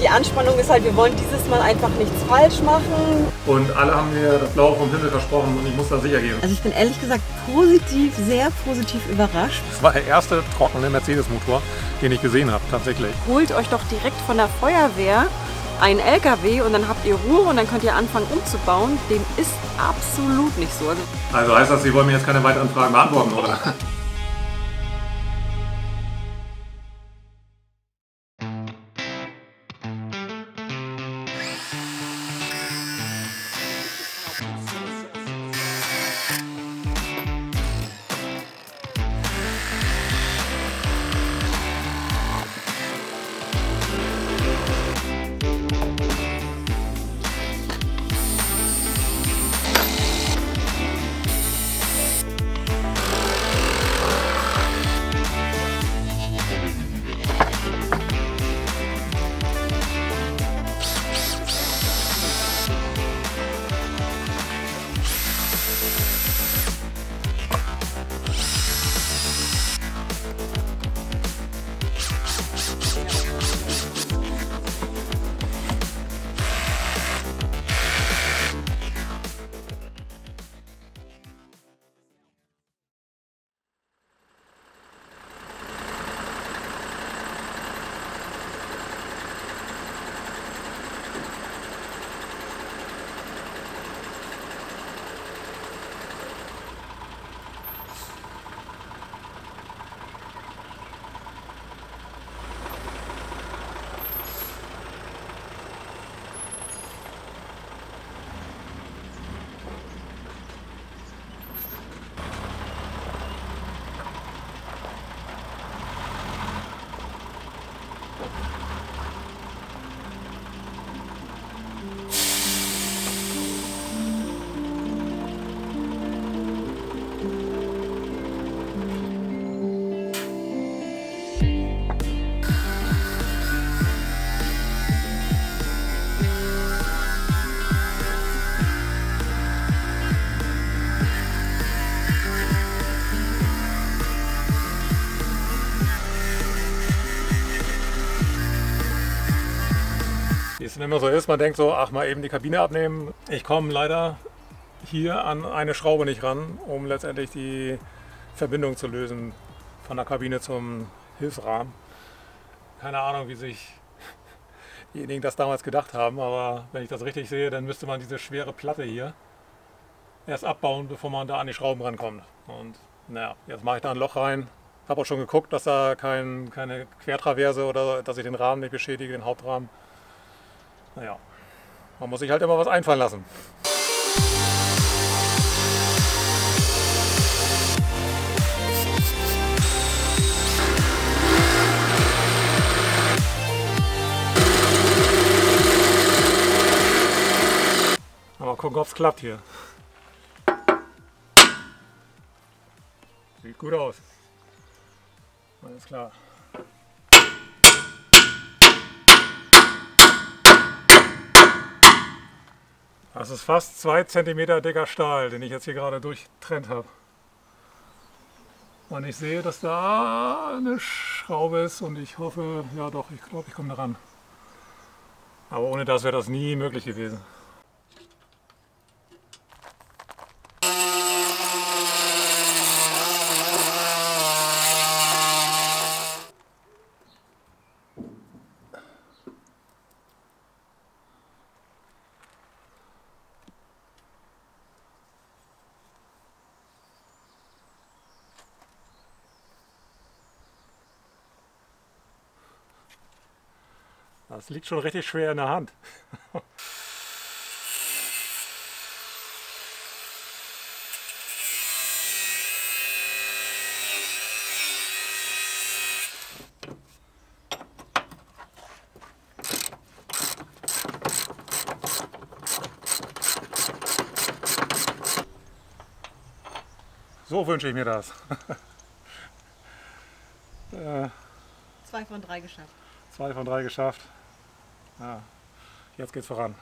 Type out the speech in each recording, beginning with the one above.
die Anspannung ist halt, wir wollen dieses Mal einfach nichts falsch machen. Und alle haben mir das Blaue vom Himmel versprochen und ich muss da sicher gehen. Also ich bin ehrlich gesagt positiv, sehr positiv überrascht. Das war der erste trockene Mercedes-Motor, den ich gesehen habe, tatsächlich. Holt euch doch direkt von der Feuerwehr einen LKW und dann habt ihr Ruhe und dann könnt ihr anfangen umzubauen. Dem ist absolut nicht so. Also heißt das, Sie wollen mir jetzt keine weiteren Fragen beantworten, oder? Wie es immer so ist, man denkt so, ach mal eben die Kabine abnehmen. Ich komme leider hier an eine Schraube nicht ran, um letztendlich die Verbindung zu lösen von der Kabine zum Hilfsrahmen. Keine Ahnung, wie sich diejenigen das damals gedacht haben, aber wenn ich das richtig sehe, dann müsste man diese schwere Platte hier erst abbauen, bevor man da an die Schrauben rankommt. Und naja, jetzt mache ich da ein Loch rein. Habe auch schon geguckt, dass da keine Quertraverse oder dass ich den Rahmen nicht beschädige, den Hauptrahmen. Naja, man muss sich halt immer was einfallen lassen. Aber gucken, ob es klappt hier. Sieht gut aus. Alles klar. Das ist fast 2 cm dicker Stahl, den ich jetzt hier gerade durchtrennt habe. Und ich sehe, dass da eine Schraube ist und ich hoffe, ja doch, ich glaube, ich komme da ran. Aber ohne das wäre das nie möglich gewesen. Das liegt schon richtig schwer in der Hand. So wünsche ich mir das. 2 von 3 geschafft. 2 von 3 geschafft. Ja, jetzt geht's voran.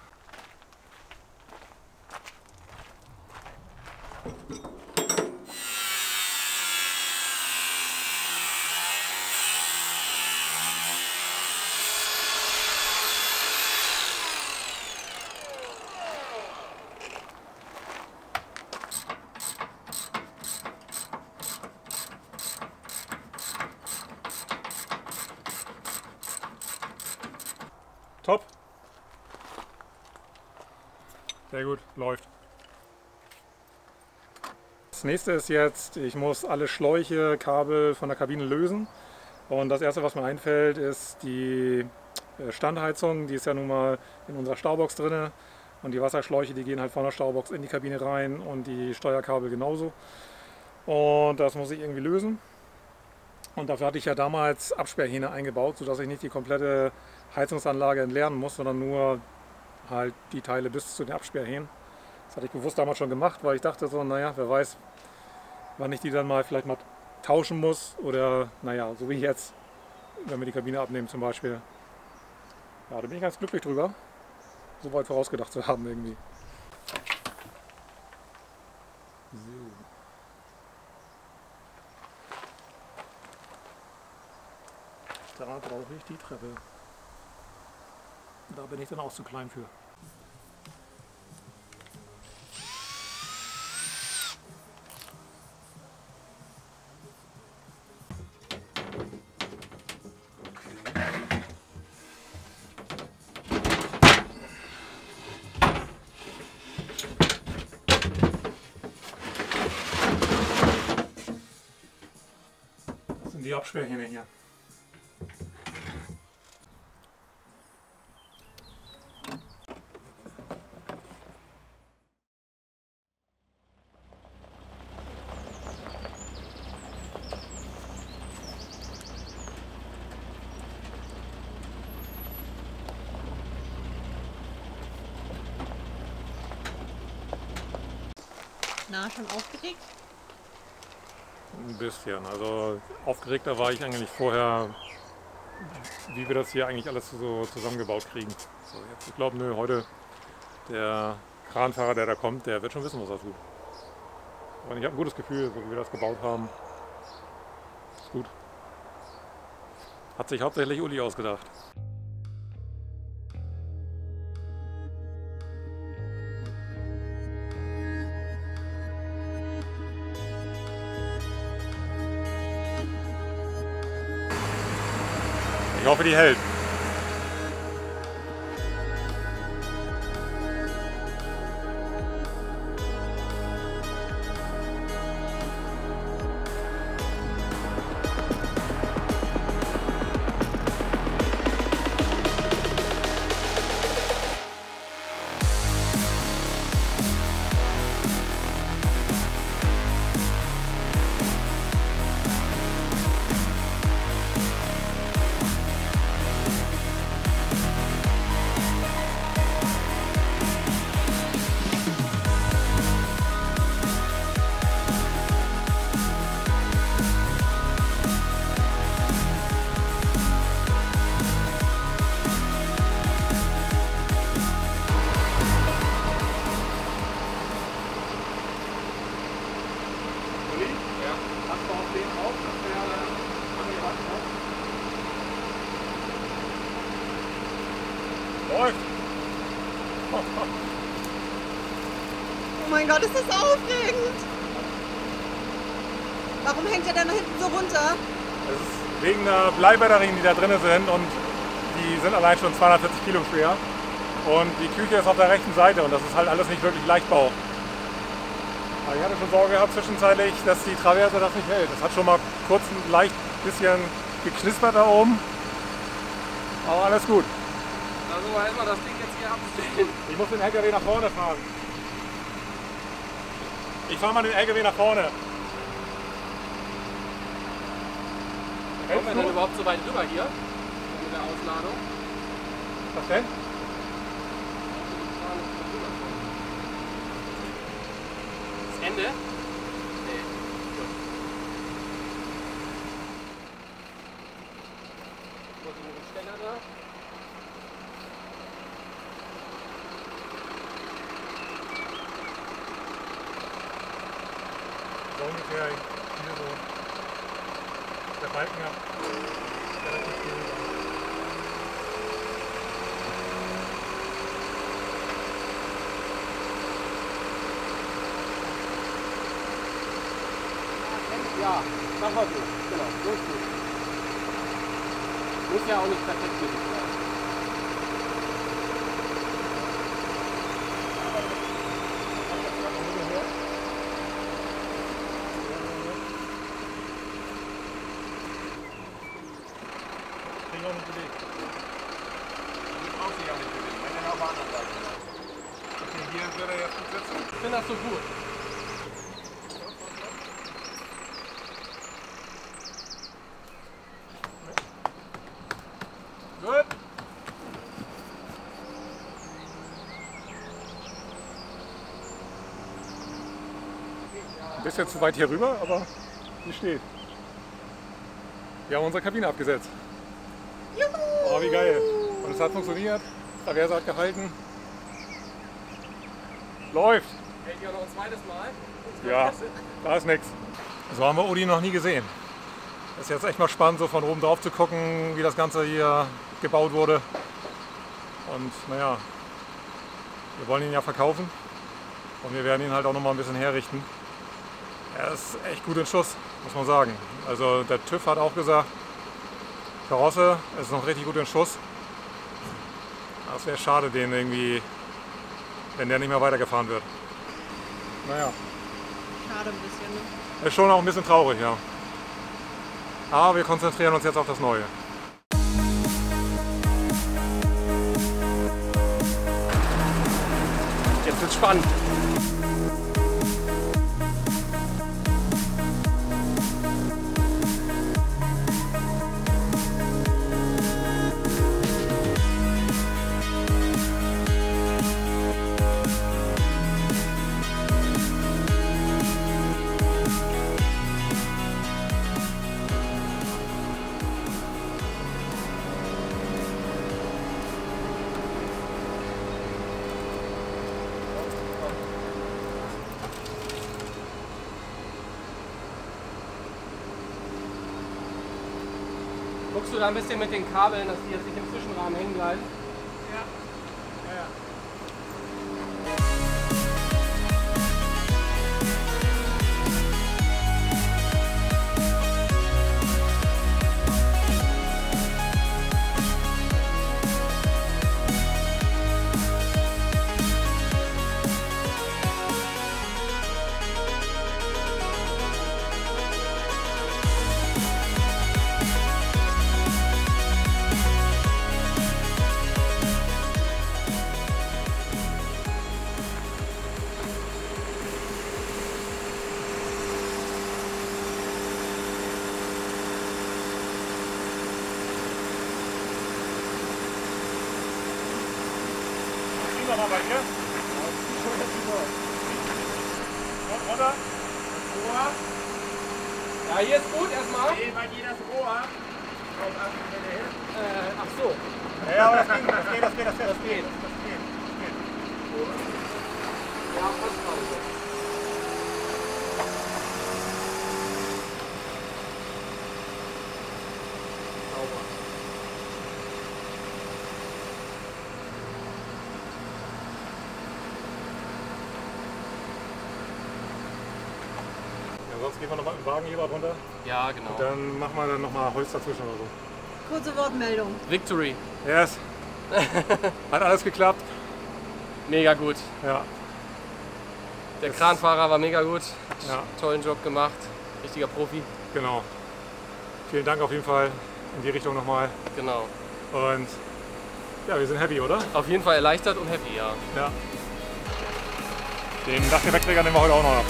Top. Sehr gut, läuft. Das nächste ist jetzt, ich muss alle Schläuche, Kabel von der Kabine lösen. Und das erste, was mir einfällt, ist die Standheizung. Die ist ja nun mal in unserer Staubox drin. Und die Wasserschläuche, die gehen halt von der Staubox in die Kabine rein und die Steuerkabel genauso. Und das muss ich irgendwie lösen. Und dafür hatte ich ja damals Absperrhähne eingebaut, sodass ich nicht die komplette Heizungsanlage entleeren muss, sondern nur halt die Teile bis zu den Absperrhähnen. Das hatte ich bewusst damals schon gemacht, weil ich dachte so, naja, wer weiß, wann ich die dann mal vielleicht mal tauschen muss oder naja, so wie jetzt, wenn wir die Kabine abnehmen zum Beispiel. Ja, da bin ich ganz glücklich drüber, so weit vorausgedacht zu haben irgendwie. So. Da brauche ich die Treppe. Da bin ich dann auch zu klein für. Das sind die Absperrhähne hier. Na, schon aufgeregt? Ein bisschen. Also aufgeregter war ich eigentlich vorher, wie wir das hier eigentlich alles so zusammengebaut kriegen. So, jetzt, ich glaube, nö, heute der Kranfahrer, der da kommt, der wird schon wissen, was er tut. Und ich habe ein gutes Gefühl, so wie wir das gebaut haben. Ist gut. Hat sich hauptsächlich Uli ausgedacht. Ich hoffe, die hält. Läuft! Oh mein Gott, ist das aufregend! Warum hängt er denn da hinten so runter? Das ist wegen der Bleibatterien, die da drin sind und die sind allein schon 240 Kilo schwer. Und die Küche ist auf der rechten Seite und das ist halt alles nicht wirklich Leichtbau. Aber ich hatte schon Sorge gehabt zwischenzeitlich, dass die Traverse das nicht hält. Das hat schon mal kurz ein leicht bisschen geknispert da oben. Aber alles gut. Also erstmal das Ding jetzt hier abstellen. Ich muss den LKW nach vorne fahren. Ich fahre mal den LKW nach vorne. Kommen wir denn überhaupt so weit rüber hier? Mit der Ausladung? Was denn? Das Ende? Nee. Gut. Wo ist der Ständer da? So ungefähr hier so. Der Balken hat relativ viel. Ja, mach mal so. Genau, so ist gut. Muss ja auch nicht perfekt für dich sein. noch nicht belegt. Die braucht sich auch nicht bewegen, wenn er auf der anderen Seite ist. Okay, hier wird er jetzt gut sitzen. Ich finde das so gut. Gut. Ein bisschen zu weit hier rüber, aber die steht. Wir haben unsere Kabine abgesetzt. Oh, wie geil. Und es hat funktioniert. Traverse hat gehalten. Läuft. Hält ihr auch noch ein zweites Mal? Ja, da ist nichts. So haben wir Udi noch nie gesehen. Ist jetzt echt mal spannend, so von oben drauf zu gucken, wie das Ganze hier gebaut wurde. Und naja, wir wollen ihn ja verkaufen und wir werden ihn halt auch noch mal ein bisschen herrichten. Er ist echt gut in Schuss, muss man sagen. Also der TÜV hat auch gesagt, Karosse ist noch richtig gut in Schuss. Das wäre schade, den irgendwie, wenn der nicht mehr weitergefahren wird. Naja. Schade ein bisschen, ne? Ist schon auch ein bisschen traurig, ja. Aber wir konzentrieren uns jetzt auf das Neue. Jetzt wird's spannend. Guckst du da ein bisschen mit den Kabeln, dass die jetzt nicht im Zwischenrahmen hängen bleiben? Mal bei dir. Runter. Rohr. Ja, hier ist gut erstmal. Nee, bei dir das Rohr. Ach so. Ja, aber das geht. Das geht. Ja, passt gerade so. Sauber. Ja, sonst gehen wir nochmal im Wagenheber runter. Ja, genau. Und dann machen wir dann nochmal Holz dazwischen oder so. Kurze Wortmeldung. Victory. Yes. Hat alles geklappt. Mega gut. Ja. Der Kranfahrer war mega gut. Hat Ja. einen tollen Job gemacht. Richtiger Profi. Genau. Vielen Dank auf jeden Fall in die Richtung nochmal. Genau. Und ja, wir sind happy, oder? Auf jeden Fall erleichtert und happy, ja. Ja. Den Dachgepäckträger nehmen wir heute auch noch ab.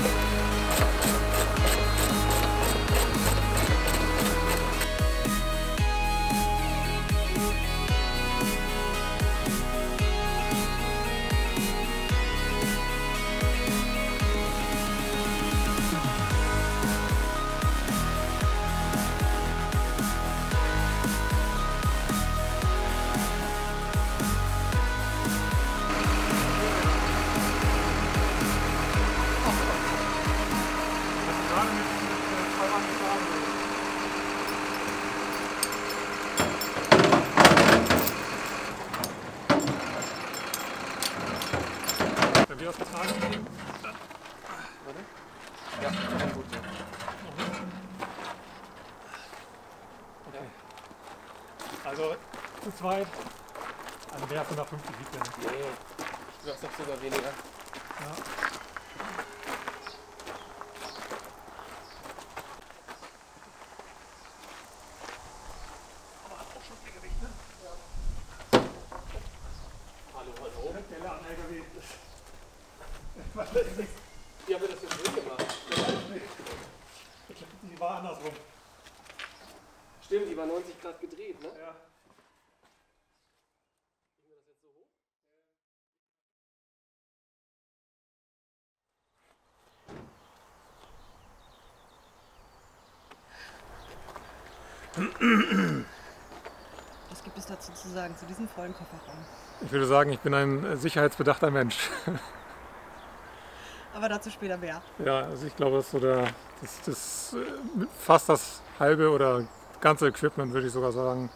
Wenn wir das getragen haben, Ja, sehr gut. okay. Also zu zweit, also der ist 150 wiegt der nicht. Nee, du sagst doch sogar weniger. Ja. Aber hat auch schon viel Gewicht. Wie haben wir das jetzt drin gemacht? Die war andersrum. Stimmt, die war 90 Grad gedreht, ne? Ja. Kriegen wir das jetzt so hoch? Was gibt es dazu zu sagen, zu diesem vollen Kofferraum? Ich würde sagen, ich bin ein sicherheitsbedachter Mensch. Aber dazu später mehr. Ja, also ich glaube, das ist so das fast das halbe oder ganze Equipment, würde ich sogar sagen,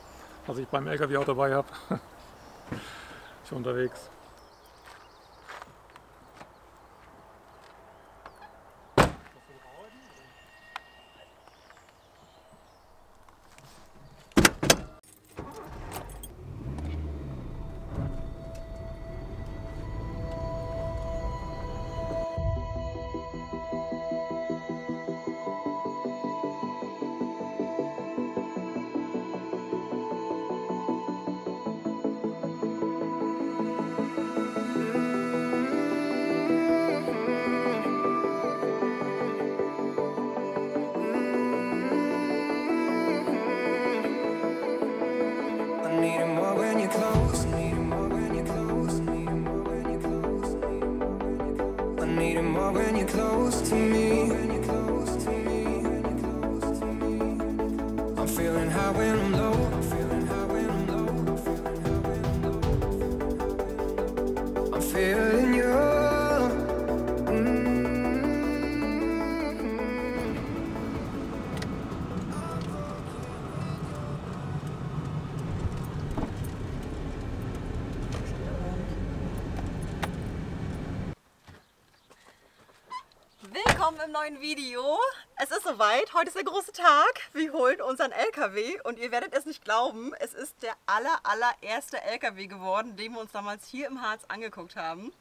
was ich beim LKW auch dabei habe. Ich bin unterwegs. Willkommen im neuen Video. Es ist soweit, heute ist der große Tag. Wir holen unseren LKW und ihr werdet es nicht glauben, es ist der allererste LKW geworden, den wir uns damals hier im Harz angeguckt haben.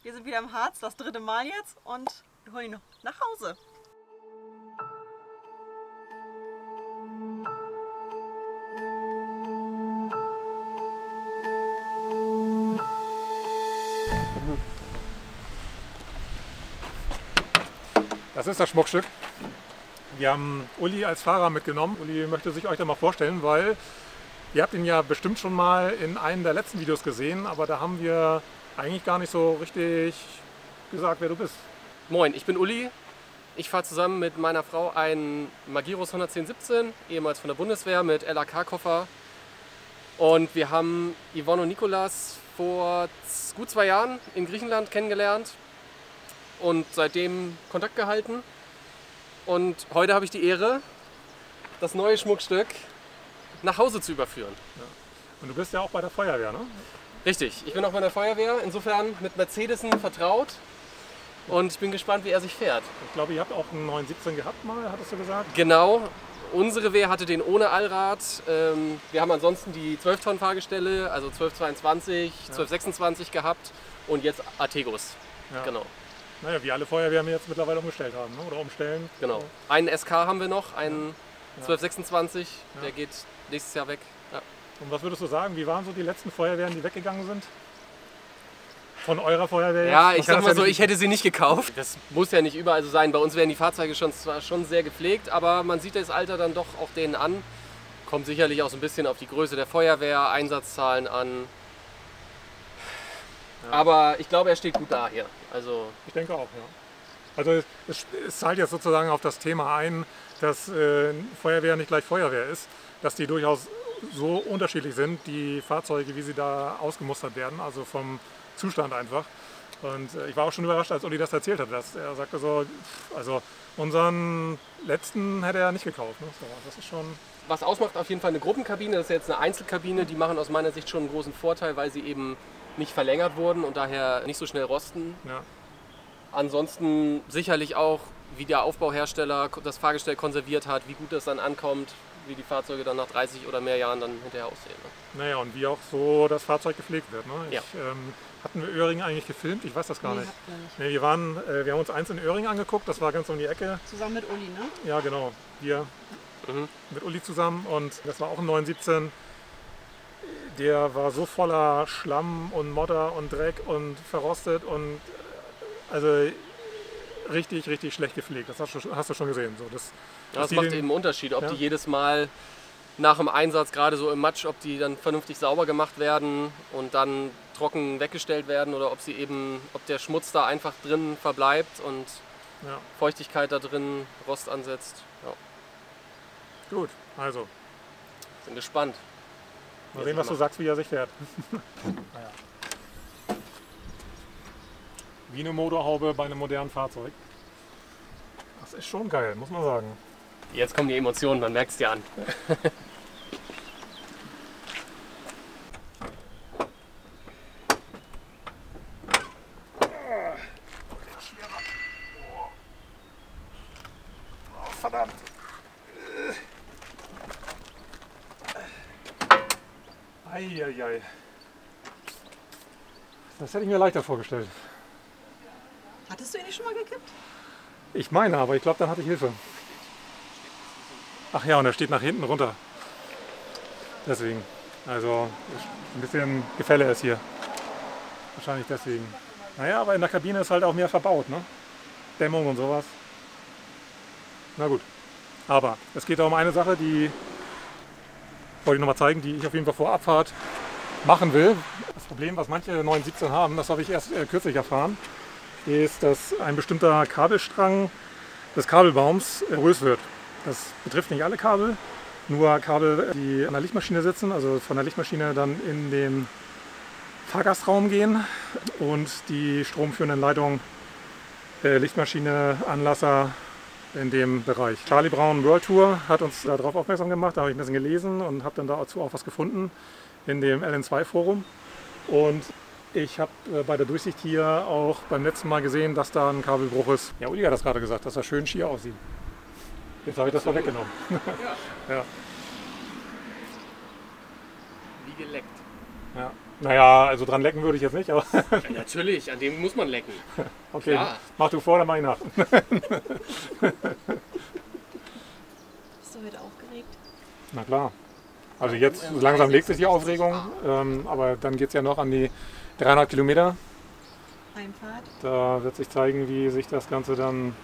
Wir sind wieder im Harz, das 3. Mal jetzt und wir holen ihn noch nach Hause. Das ist das Schmuckstück. Wir haben Uli als Fahrer mitgenommen. Uli möchte sich euch da mal vorstellen, weil ihr habt ihn ja bestimmt schon mal in einem der letzten Videos gesehen, aber da haben wir eigentlich gar nicht so richtig gesagt, wer du bist. Moin, ich bin Uli. Ich fahre zusammen mit meiner Frau einen Magirus 11017, ehemals von der Bundeswehr mit LAK-Koffer. Und wir haben Yvonne und Nikolas vor gut 2 Jahren in Griechenland kennengelernt und seitdem Kontakt gehalten. Und heute habe ich die Ehre, das neue Schmuckstück nach Hause zu überführen. Ja. Und du bist ja auch bei der Feuerwehr, ne? Richtig, ich bin auch bei der Feuerwehr, insofern mit Mercedesen vertraut und ich bin gespannt, wie er sich fährt. Ich glaube, ihr habt auch einen 917 gehabt mal, hattest du gesagt? Genau, unsere Wehr hatte den ohne Allrad. Wir haben ansonsten die 12-Tonnen-Fahrgestelle, also 1222, 1226 gehabt und jetzt Artegos. Ja. Genau. Naja, wie alle Feuerwehren jetzt mittlerweile umgestellt haben, ne? Oder umstellen. Genau. Einen SK haben wir noch, einen 1226, der geht nächstes Jahr weg. Ja. Und was würdest du sagen, wie waren so die letzten Feuerwehren, die weggegangen sind? Von eurer Feuerwehr jetzt? Ja, ich sag mal so, ich hätte sie nicht gekauft. Das muss ja nicht überall so sein. Bei uns werden die Fahrzeuge zwar schon sehr gepflegt, aber man sieht das Alter dann doch auch denen an. Kommt sicherlich auch so ein bisschen auf die Größe der Feuerwehr, Einsatzzahlen an. Ja. Aber ich glaube, er steht gut da hier. Also ich denke auch, ja. Also es zahlt jetzt sozusagen auf das Thema ein, dass Feuerwehr nicht gleich Feuerwehr ist, dass die durchaus so unterschiedlich sind, die Fahrzeuge, wie sie da ausgemustert werden, also vom Zustand einfach. Und ich war auch schon überrascht, als Uli das erzählt hat, dass er sagte so, also unseren letzten hätte er nicht gekauft. Ne? So, das ist schon... Was ausmacht auf jeden Fall eine Gruppenkabine, das ist jetzt eine Einzelkabine, die machen aus meiner Sicht schon einen großen Vorteil, weil sie eben nicht verlängert wurden und daher nicht so schnell rosten. Ja. Ansonsten sicherlich auch, wie der Aufbauhersteller das Fahrgestell konserviert hat, wie gut das dann ankommt, wie die Fahrzeuge dann nach 30 oder mehr Jahren dann hinterher aussehen. Ne? Naja, und wie auch so das Fahrzeug gepflegt wird. Ne? Ja. Hatten wir Öhring eigentlich gefilmt? Ich weiß das gar nicht. Hatten wir nicht. Nee, wir haben uns eins in Öhring angeguckt, das war ganz um die Ecke. Zusammen mit Uli, ne? Ja, genau. Wir mit Uli zusammen und das war auch ein 917. der war so voller Schlamm und Modder und Dreck und verrostet und also richtig, richtig schlecht gepflegt. Das hast du schon gesehen. So, Das macht eben einen Unterschied, ob die jedes Mal nach dem Einsatz, gerade so im Matsch, ob die dann vernünftig sauber gemacht werden und dann trocken weggestellt werden oder ob der Schmutz da einfach drin verbleibt und Feuchtigkeit da drin Rost ansetzt. Ja. Gut, also. Bin gespannt. Mal sehen, was du sagst, wie er sich fährt. Naja. Wie eine Motorhaube bei einem modernen Fahrzeug. Das ist schon geil, muss man sagen. Jetzt kommen die Emotionen, man merkt es dir an. Verdammt. Eieiei. Das hätte ich mir leichter vorgestellt. Hattest du ihn nicht schon mal gekippt? Ich meine, aber ich glaube, dann hatte ich Hilfe. Ach ja, und er steht nach hinten runter. Deswegen. Also ein bisschen Gefälle ist hier. Wahrscheinlich deswegen. Naja, aber in der Kabine ist halt auch mehr verbaut, ne? Dämmung und sowas. Na gut. Aber es geht auch um eine Sache, die wollte ich nochmal zeigen, die ich auf jeden Fall vor Abfahrt machen will. Das Problem, was manche 917 haben, das habe ich erst kürzlich erfahren, ist, dass ein bestimmter Kabelstrang des Kabelbaums porös wird. Das betrifft nicht alle Kabel, nur Kabel, die an der Lichtmaschine sitzen, also von der Lichtmaschine dann in den Fahrgastraum gehen und die stromführenden Leitungen Lichtmaschine, Anlasser in dem Bereich. Charlie Brown World Tour hat uns darauf aufmerksam gemacht, da habe ich ein bisschen gelesen und habe dann dazu auch was gefunden in dem LN2 Forum. Und ich habe bei der Durchsicht hier auch beim letzten Mal gesehen, dass da ein Kabelbruch ist. Ja, Uli hat das gerade gesagt, dass er schön schier aussieht. Jetzt habe ich das vorweggenommen. Ja. Wie geleckt. Ja. Naja, also dran lecken würde ich jetzt nicht, aber. Ja, natürlich, an dem muss man lecken. Okay, Klar. Mach du vor, dann mach ich nach. Bist du heute aufgeregt? Na klar. Also jetzt langsam legt sich die Aufregung, aber dann geht es ja noch an die 300 Kilometer. Heimfahrt. Da wird sich zeigen, wie sich das Ganze dann.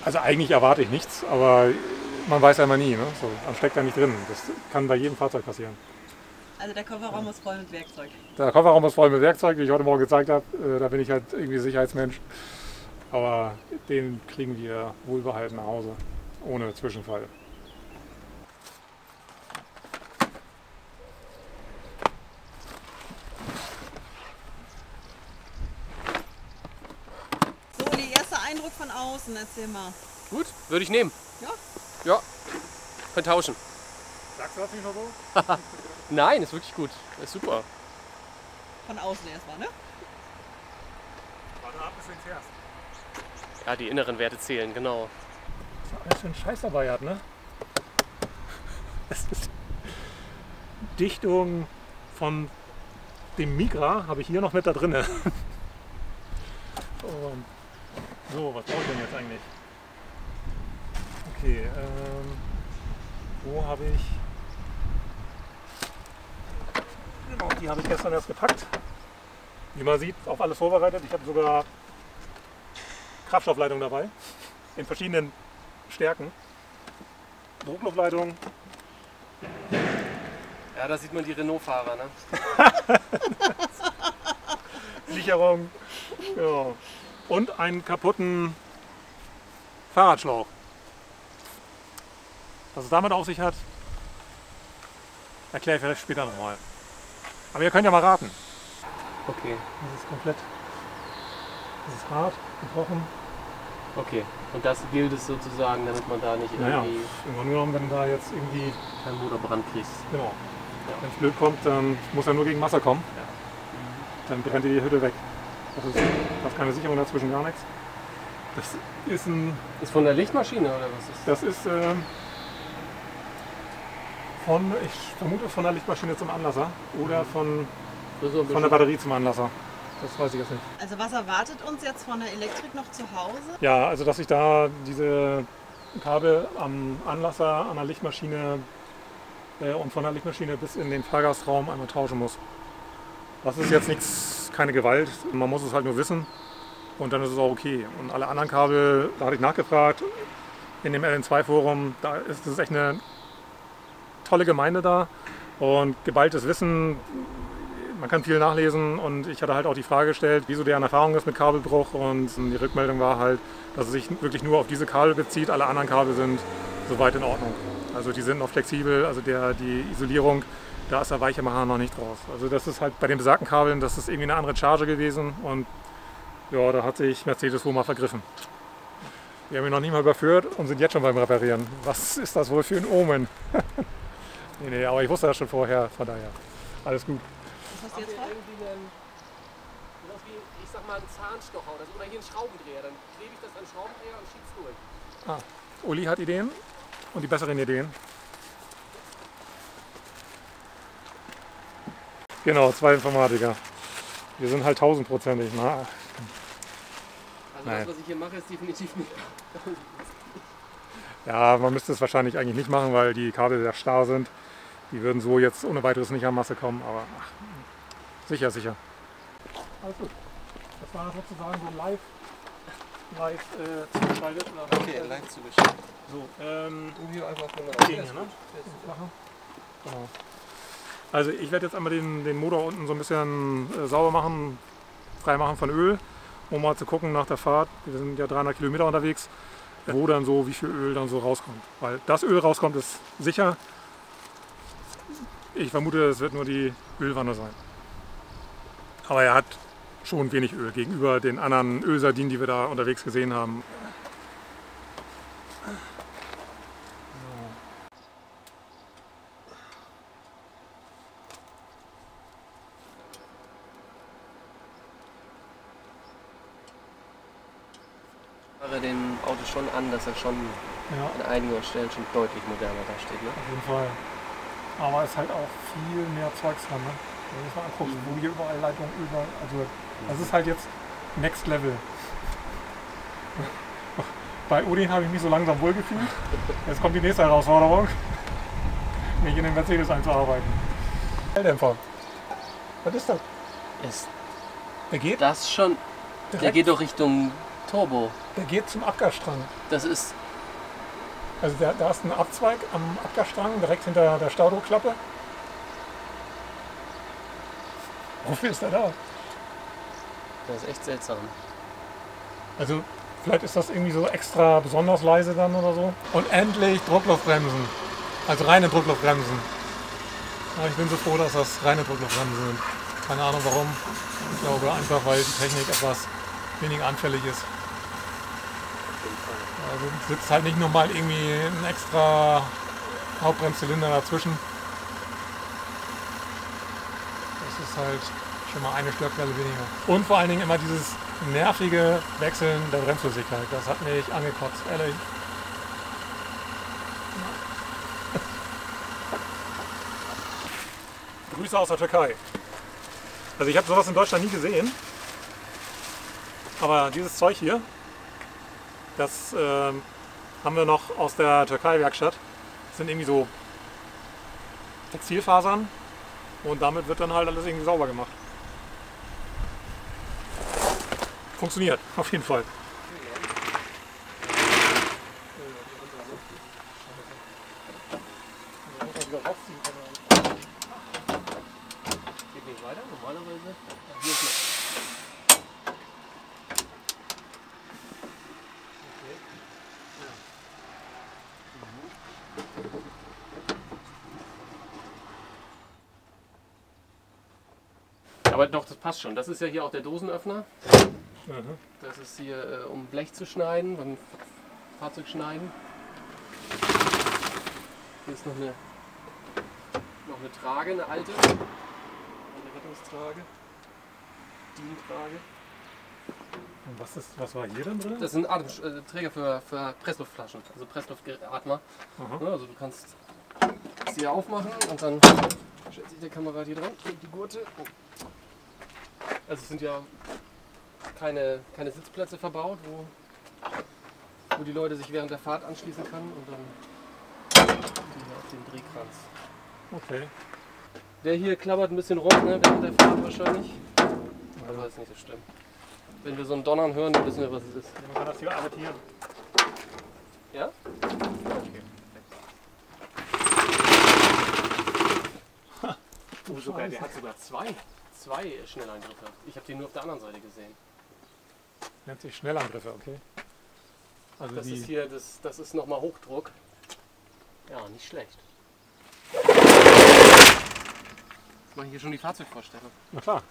Also eigentlich erwarte ich nichts, aber man weiß ja immer nie. Ne? So, man steckt ja nicht drin. Das kann bei jedem Fahrzeug passieren. Also der Kofferraum ist voll mit Werkzeug. Der Kofferraum ist voll mit Werkzeug, wie ich heute Morgen gezeigt habe. Da bin ich halt irgendwie Sicherheitsmensch. Aber den kriegen wir wohlbehalten nach Hause, ohne Zwischenfall. So, die erste Eindruck von außen, erzähl mal. Gut, würde ich nehmen. Ja? Ja, können tauschen. Sagst du das nicht nur so? Nein, ist wirklich gut. Ist super. Von außen erstmal, ne? Warte ab, bis du ihn fährst. Ja, die inneren Werte zählen, genau. Was er alles für einen Scheiß dabei hat, ne? Es ist Dichtung von dem Migra habe ich hier noch mit da drin. So, was brauche ich denn jetzt eigentlich? Okay, wo habe ich... Genau, die habe ich gestern erst gepackt. Wie man sieht, auf alles vorbereitet. Ich habe sogar Kraftstoffleitung dabei, in verschiedenen Stärken. Druckluftleitung. Ja, da sieht man die Renault-Fahrer, ne? Sicherung. Ja. Und einen kaputten Fahrradschlauch. Was es damit auf sich hat, erkläre ich vielleicht später nochmal. Aber ihr könnt ja mal raten. Okay. Das ist komplett. Das ist hart, gebrochen. Okay. Und das gilt es sozusagen, damit man da nicht Naja, irgendwie im Grunde genommen, wenn da jetzt irgendwie. keinen Motorbrand kriegt. Genau. Wenn es blöd kommt, dann muss er nur gegen Wasser kommen. Dann brennt die Hütte weg. Das ist keine Sicherung dazwischen, gar nichts. Das ist ein. Ist von der Lichtmaschine oder was ist das? Das ist ich vermute von der Lichtmaschine zum Anlasser oder von der Batterie zum Anlasser. Das weiß ich jetzt nicht. Also was erwartet uns jetzt von der Elektrik noch zu Hause? Ja, also dass ich da diese Kabel am Anlasser an der Lichtmaschine und von der Lichtmaschine bis in den Fahrgastraum einmal tauschen muss. Das ist jetzt nichts, keine Gewalt, man muss es halt nur wissen und dann ist es auch okay. Und alle anderen Kabel, da hatte ich nachgefragt, in dem LN2-Forum, da ist es echt eine tolle Gemeinde da und geballtes Wissen, man kann viel nachlesen und ich hatte halt auch die Frage gestellt, wieso deren Erfahrung ist mit Kabelbruch und die Rückmeldung war halt, dass es sich wirklich nur auf diese Kabel bezieht, alle anderen Kabel sind soweit in Ordnung. Also die sind noch flexibel, also die Isolierung, da ist der Weichemacher noch nicht raus. Also das ist halt bei den besagten Kabeln, das ist irgendwie eine andere Charge gewesen und ja, da hat sich Mercedes wohl mal vergriffen. Wir haben ihn noch nicht mal überführt und sind jetzt schon beim Reparieren. Was ist das wohl für ein Omen? Nee, aber ich wusste das schon vorher, von daher. Alles gut. Was hast du jetzt vor? Sowas wie, ich sag mal, einen Zahnstocher oder hier einen Schraubendreher. Dann klebe ich das an den Schraubendreher und schieb's durch. Uli hat Ideen und die besseren Ideen. Genau, 2 Informatiker. Wir sind halt 1000%ig. Na, Also Nein. das, was ich hier mache, ist definitiv nicht. ja, man müsste es wahrscheinlich eigentlich nicht machen, weil die Kabel sehr starr sind. Die würden so jetzt ohne weiteres nicht an Masse kommen, aber sicher, sicher. Alles gut. Das war sozusagen so live zugeschaltet. Okay, live zugeschaltet. So, Hier einfach gegen hier, ne? Genau. Also ich werde jetzt einmal den Motor unten so ein bisschen sauber machen, frei machen von Öl, um mal zu gucken nach der Fahrt. Wir sind ja 300 Kilometer unterwegs, wo dann so, wie viel Öl dann so rauskommt. Weil das Öl rauskommt, ist sicher. Ich vermute, es wird nur die Ölwanne sein. Aber er hat schon wenig Öl gegenüber den anderen Ölsardinen, die wir da unterwegs gesehen haben. Ich mache dem Auto schon an, dass er schon Ja, an einigen Stellen schon deutlich moderner dasteht. Ne? auf jeden Fall. Aber es ist halt auch viel mehr Zeugs dran. Ne? Wenn du dir mal anguckst, wo hier überall Leitungen überall. Also das ist halt jetzt Next Level. Bei Odin habe ich mich so langsam wohlgefühlt. Jetzt kommt die nächste Herausforderung, mich in den Mercedes einzuarbeiten. Dämpfer. Was ist das? Ist Der geht? das schon? Der Direkt. geht doch Richtung Turbo. Der geht zum Abgasstrang. Das ist. Also da ist ein Abzweig am Abgasstrang, direkt hinter der Staudruckklappe. Wofür ist der da? Das ist echt seltsam. Also vielleicht ist das irgendwie so extra besonders leise dann oder so. Und endlich Druckluftbremsen. Also reine Druckluftbremsen. Ja, ich bin so froh, dass das reine Druckluftbremsen sind. Keine Ahnung warum. Ich glaube einfach, weil die Technik etwas weniger anfällig ist. Also sitzt halt nicht nochmal irgendwie ein extra Hauptbremszylinder dazwischen. Das ist halt schon mal eine Störquelle weniger. Und vor allen Dingen immer dieses nervige Wechseln der Bremsflüssigkeit. Das hat mich angekotzt, ehrlich. Grüße aus der Türkei. Also ich habe sowas in Deutschland nie gesehen. Aber dieses Zeug hier, das haben wir noch aus der Türkei-Werkstatt. Das sind irgendwie so Textilfasern und damit wird dann halt alles irgendwie sauber gemacht. Funktioniert, auf jeden Fall. Geht nicht weiter, normalerweise. Hier ist noch. Aber doch, das passt schon. Das ist ja hier auch der Dosenöffner. Mhm. Das ist hier, um Blech zu schneiden, beim Fahrzeug schneiden. Hier ist noch eine Trage, eine alte. Eine Rettungstrage. DIN-Trage. Und was war hier denn drin? Das sind Träger für Pressluftflaschen, also Pressluftatmer. Aha. Ja, also du kannst sie hier aufmachen und dann stellt sich der Kamerad hier dran, legt die Gurte. Oh. Also es sind ja keine Sitzplätze verbaut, wo die Leute sich während der Fahrt anschließen können und dann die hier auf den Drehkranz. Okay. Der hier klappert ein bisschen rum, ne, während der Fahrt wahrscheinlich. Aber das ist nicht so schlimm. Wenn wir so ein Donnern hören, dann wissen wir, was es ist. Man kann das hier arretieren. Ja? Okay. Oh, sogar, der hat sogar zwei Schnellangriffe. Ich habe den nur auf der anderen Seite gesehen. Nennt sich Schnellangriffe, okay. Also Das ist hier, das ist nochmal Hochdruck. Ja, nicht schlecht. Jetzt mache ich hier schon die Fahrzeugvorstellung. Na klar.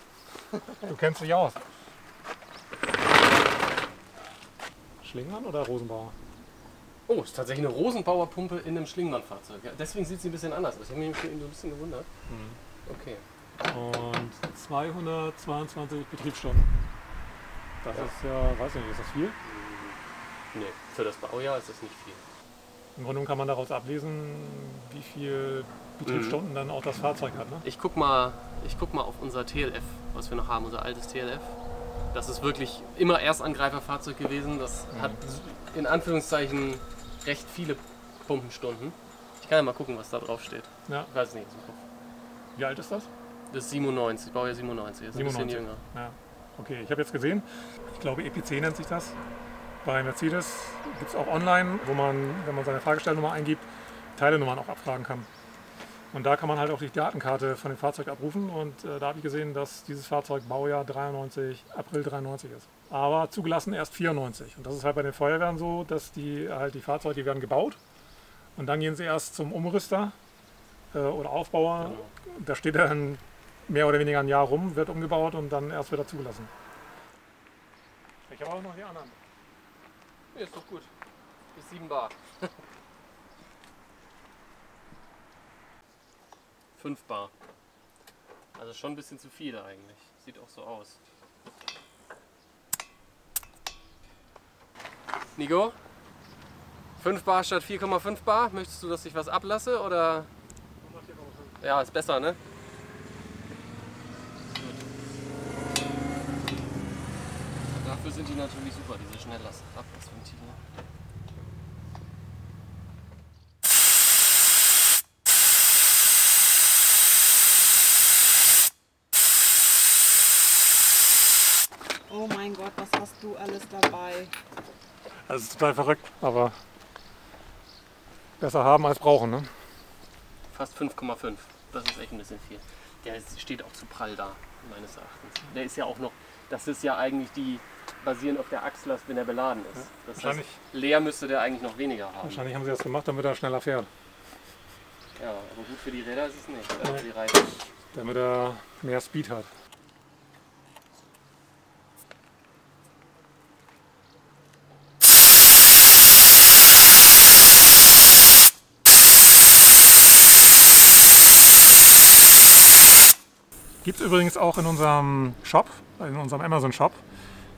Du kennst dich aus. Schlingmann oder Rosenbauer? Oh, ist tatsächlich eine Rosenbauer Pumpe in einem Schlingmann-Fahrzeug. Ja, deswegen sieht sie ein bisschen anders aus. Ich habe mich so ein bisschen gewundert. Okay. Und 222 Betriebsstunden. Das ist ja, weiß ich nicht, ist das viel? Nee, für das Baujahr ist das nicht viel. Im Grunde kann man daraus ablesen, wie viel Betriebsstunden dann auch das Fahrzeug hat. Ne? Ich guck mal auf unser TLF, was wir noch haben, unser altes TLF. Das ist wirklich immer Erstangreiferfahrzeug gewesen. Das hat in Anführungszeichen recht viele Pumpenstunden. Ich kann ja mal gucken, was da drauf steht. Ja. Ich weiß es nicht. Wie alt ist das? Das ist 97, Baujahr 97, das ist ein bisschen 97. jünger. Ja. Okay, ich habe jetzt gesehen, ich glaube EPC nennt sich das. Bei Mercedes gibt es auch online, wo man, wenn man seine Fahrgestellnummer eingibt, Teilenummern auch abfragen kann. Und da kann man halt auch die Datenkarte von dem Fahrzeug abrufen und da habe ich gesehen, dass dieses Fahrzeug Baujahr 93, April 93 ist. Aber zugelassen erst 94. Und das ist halt bei den Feuerwehren so, dass die Fahrzeuge, die werden gebaut und dann gehen sie erst zum Umrüster oder Aufbauer. Genau. Da steht dann mehr oder weniger ein Jahr rum, wird umgebaut und dann erst wieder zugelassen. Ich habe auch noch die anderen. Ja, ist doch gut. Bis 7 Bar. 5 Bar. Also schon ein bisschen zu viel eigentlich. Sieht auch so aus. Nico? 5 Bar statt 4,5 Bar? Möchtest du, dass ich was ablasse oder? Ja, ist besser, ne? Dafür sind die natürlich super, diese Schnelllassablassventile. Oh mein Gott, was hast du alles dabei? Also es ist total verrückt, aber besser haben als brauchen, ne? Fast 5,5. Das ist echt ein bisschen viel. Der steht auch zu prall da, meines Erachtens. Der ist ja auch noch, das ist ja eigentlich die, basierend auf der Achslast, wenn er beladen ist. Das heißt, Wahrscheinlich. leer müsste der eigentlich noch weniger haben. Wahrscheinlich haben sie das gemacht, damit er schneller fährt. Ja, aber gut für die Räder ist es nicht. Nee. Für die Reifen. Damit er mehr Speed hat. Gibt es übrigens auch in unserem Shop, in unserem Amazon-Shop.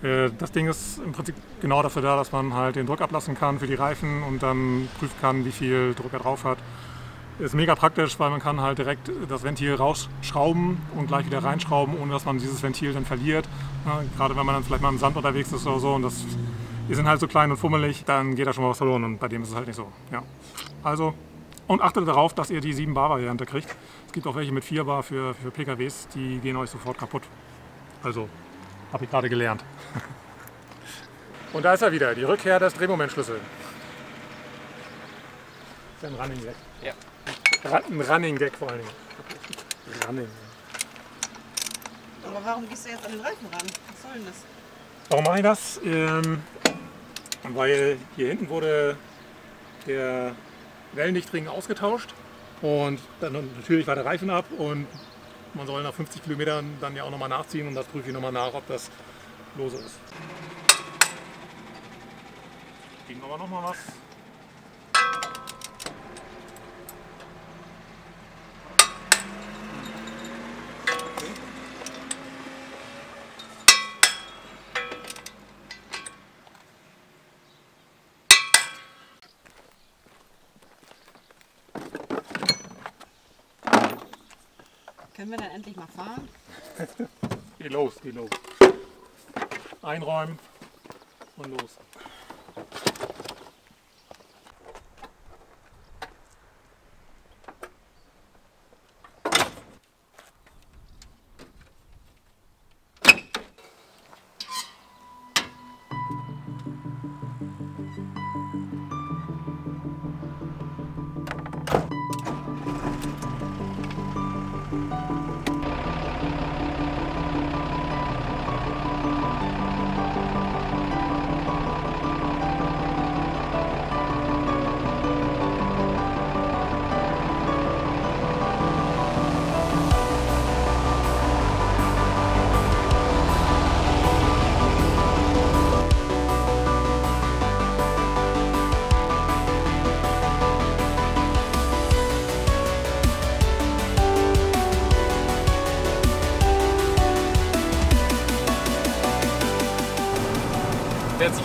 Das Ding ist im Prinzip genau dafür da, dass man halt den Druck ablassen kann für die Reifen und dann prüfen kann, wie viel Druck er drauf hat. Ist mega praktisch, weil man kann halt direkt das Ventil rausschrauben und gleich wieder reinschrauben, ohne dass man dieses Ventil dann verliert. Ja, gerade wenn man dann vielleicht mal im Sand unterwegs ist oder so und die sind halt so klein und fummelig, dann geht da schon mal was verloren und bei dem ist es halt nicht so. Ja. Also, und achtet darauf, dass ihr die 7 Bar Variante kriegt. Es gibt auch welche mit 4 Bar für PKWs, die gehen euch sofort kaputt. Also, habe ich gerade gelernt. Und da ist er wieder, die Rückkehr des Drehmomentschlüssels. Das ist ein Running Gag. Ja. Ein Running Gag vor allen Dingen. Running. Aber warum gehst du jetzt an den Reifen ran? Was soll denn das? Warum mache ich das? Weil hier hinten wurde der Wellendichtring ausgetauscht und dann natürlich war der Reifen ab und man soll nach 50 Kilometern dann ja auch nochmal nachziehen und das prüfe ich nochmal nach, ob das lose ist. Geben wir aber nochmal was. Können wir dann endlich mal fahren? Geht los, geht los. Einräumen und los.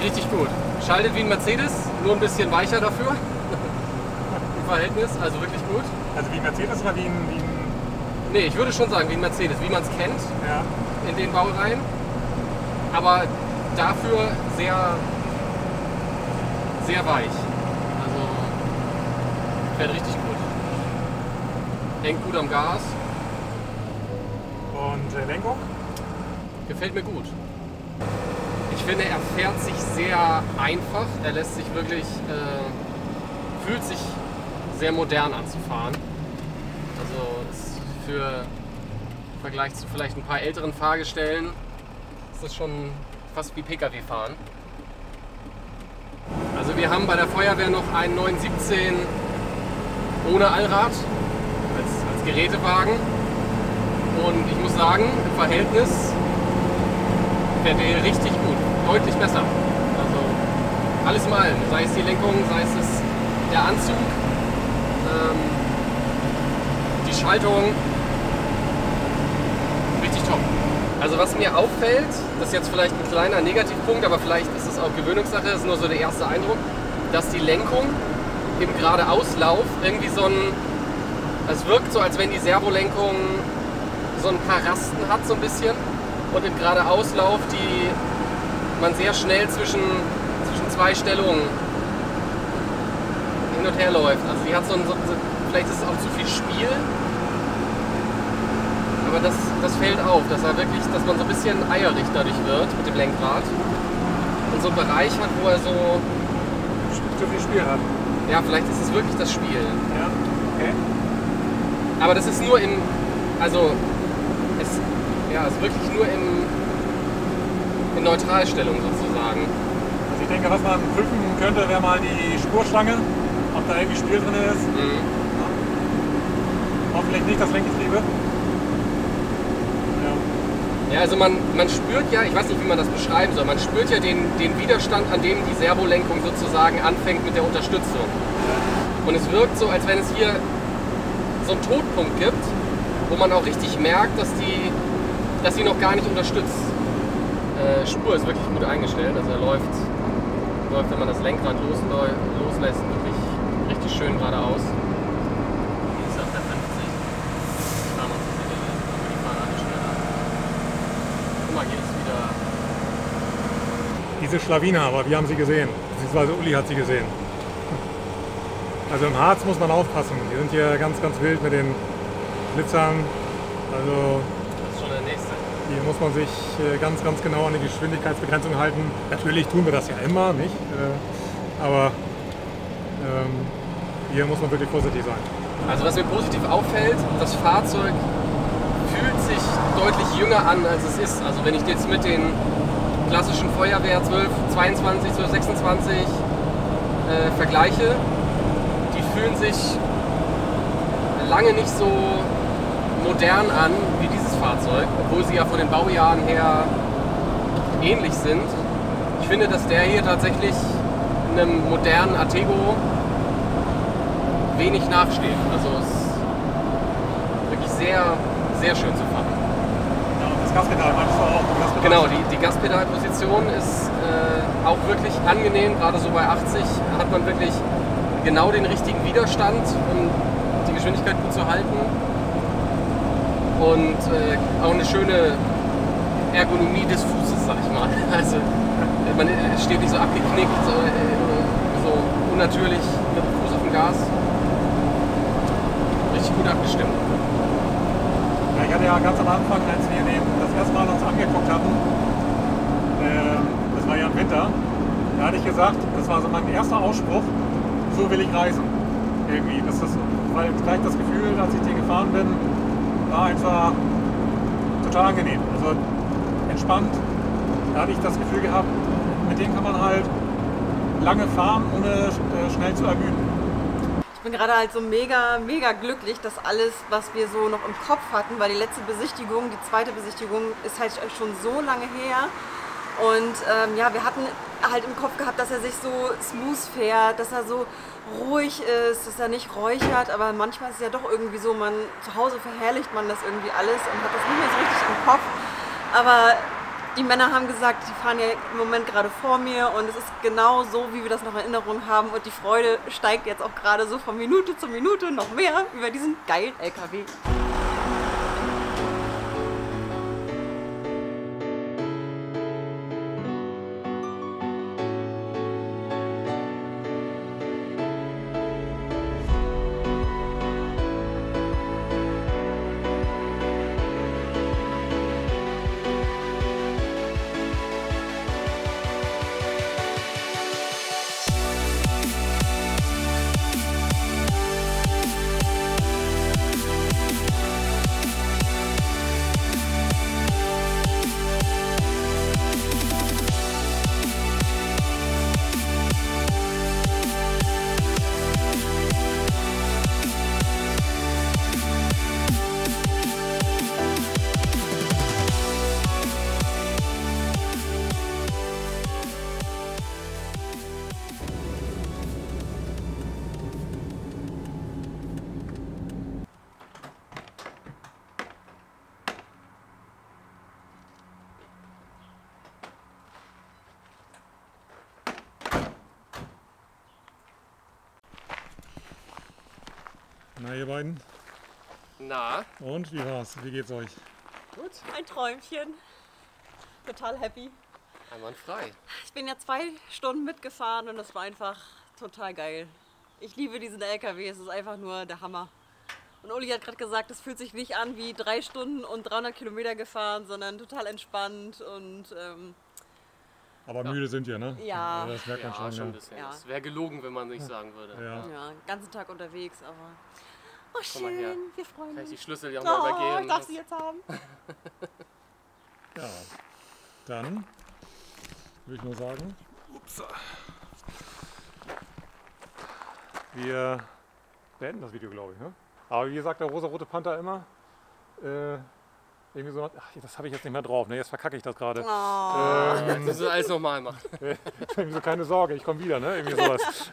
Richtig gut. Schaltet wie ein Mercedes, nur ein bisschen weicher dafür. Im Verhältnis, also wirklich gut. Also wie ein Mercedes oder wie ein Nee, ich würde schon sagen wie ein Mercedes, wie man es kennt ja. in den Baureihen. Aber dafür sehr, sehr weich. Also fährt richtig gut. Hängt gut am Gas. Und Lenkung? Gefällt mir gut. Ich finde, er fährt sich sehr einfach. Er lässt sich wirklich, fühlt sich sehr modern an zu fahren. Also ist für im Vergleich zu vielleicht ein paar älteren Fahrgestellen ist das schon fast wie Pkw fahren. Also wir haben bei der Feuerwehr noch einen 917 ohne Allrad als Gerätewagen. Und ich muss sagen, im Verhältnis fährt der richtig gut, deutlich besser. Also alles in allem, sei es die Lenkung, sei es der Anzug, die Schaltung, richtig top. Also was mir auffällt, das ist jetzt vielleicht ein kleiner Negativpunkt, aber vielleicht ist es auch Gewöhnungssache, das ist nur so der erste Eindruck, dass die Lenkung im Geradeauslauf irgendwie es wirkt so, als wenn die Servolenkung so ein paar Rasten hat, so ein bisschen. Und im Geradeauslauf, die man sehr schnell zwischen zwei Stellungen hin und her läuft. Also die hat vielleicht ist es auch zu viel Spiel, aber das fällt auf, dass man so ein bisschen eierig dadurch wird mit dem Lenkrad und so einen Bereich hat, wo er so zu viel Spiel hat. Ja, vielleicht ist es wirklich das Spiel. Ja, okay. Aber das ist nur es ist wirklich nur in Neutralstellung sozusagen. Also ich denke, was man prüfen könnte, wäre mal die Spurstange, ob da irgendwie Spiel drin ist. Mhm. Ja. Hoffentlich nicht das Lenkgetriebe. Ja. Ja, also man spürt ja, ich weiß nicht, wie man das beschreiben soll, man spürt ja den Widerstand, an dem die Servolenkung sozusagen anfängt mit der Unterstützung. Und es wirkt so, als wenn es hier so einen Todpunkt gibt, wo man auch richtig merkt, dass sie noch gar nicht unterstützt. Spur ist wirklich gut eingestellt, also er läuft, wenn man das Lenkrad loslässt, wirklich richtig schön geradeaus. Die ist auf der 50. Da fahren wir uns sicher, aber die fahren alle schneller. Guck mal, hier ist wieder... Diese Schlawiner, aber wir haben sie gesehen, beziehungsweise Uli hat sie gesehen. Also im Harz muss man aufpassen, die sind hier ganz, ganz wild mit den Blitzern. Also Das ist schon der nächste. hier muss man sich ganz, ganz genau an die Geschwindigkeitsbegrenzung halten. Natürlich tun wir das ja immer, nicht? Aber hier muss man wirklich vorsichtig sein. Also was mir positiv auffällt, das Fahrzeug fühlt sich deutlich jünger an, als es ist. Also wenn ich jetzt mit den klassischen Feuerwehr 1222, 1226 vergleiche, die fühlen sich lange nicht so modern an wie dieses Fahrzeug, obwohl sie ja von den Baujahren her ähnlich sind. Ich finde, dass der hier tatsächlich einem modernen Artego wenig nachsteht. Also es ist wirklich sehr, sehr schön zu fahren. Ja, und das Gaspedal meinst du auch? Gaspedal Genau, die Gaspedalposition ist auch wirklich angenehm. Gerade so bei 80 hat man wirklich genau den richtigen Widerstand, um die Geschwindigkeit gut zu halten. Und auch eine schöne Ergonomie des Fußes, sag ich mal. Also man steht nicht so abgeknickt, so unnatürlich mit dem Fuß auf dem Gas. Richtig gut abgestimmt. Ja, ich hatte ja ganz am Anfang, als wir das erste Mal uns angeguckt hatten, das war ja im Winter, da hatte ich gesagt, das war so mein erster Ausspruch, so will ich reisen. Irgendwie. Weil gleich das Gefühl, als ich den gefahren bin, war einfach total angenehm. Also entspannt. Da hatte ich das Gefühl gehabt, mit dem kann man halt lange fahren, ohne schnell zu ermüden. Ich bin gerade halt so mega, mega glücklich, dass alles, was wir so noch im Kopf hatten, weil die letzte Besichtigung, die zweite Besichtigung ist halt schon so lange her. Und ja, wir hatten halt im Kopf gehabt, dass er sich so smooth fährt, dass er so ruhig ist, dass er nicht räuchert, aber manchmal ist es ja doch irgendwie so, zu Hause verherrlicht man das irgendwie alles und hat das nicht mehr so richtig im Kopf. Aber Die Männer haben gesagt, die fahren ja im Moment gerade vor mir und es ist genau so, wie wir das noch in Erinnerung haben und die Freude steigt jetzt auch gerade so von Minute zu Minute noch mehr über diesen geilen LKW. Na ihr beiden, Na, und wie war's? Wie geht's euch? gut. Ein Träumchen. Total happy. Einwandfrei. Ich bin ja 2 Stunden mitgefahren und das war einfach total geil. Ich liebe diesen LKW, es ist einfach nur der Hammer. Und Uli hat gerade gesagt, es fühlt sich nicht an wie 3 Stunden und 300 Kilometer gefahren, sondern total entspannt und Aber müde sind wir, ne? Ja. Das merkt man Ja, schon. schon ein Ja. bisschen. Ja. Es wäre gelogen, wenn man nicht sagen würde. Ja. ja, den ganzen Tag unterwegs, aber oh Komm mal her. schön, wir freuen Kann ich die uns. Schlüssel ja mal Oh, übergeben? ich darf sie jetzt haben. Ja, dann würde ich nur sagen, wir beenden das Video, glaube ich. Ne? Aber wie gesagt, der rosa-rote Panther immer, irgendwie so, ach, das habe ich jetzt nicht mehr drauf, ne? Jetzt verkacke ich das gerade. Das müssen wir alles nochmal machen. Irgendwie so, keine Sorge, ich komme wieder, ne? Irgendwie sowas.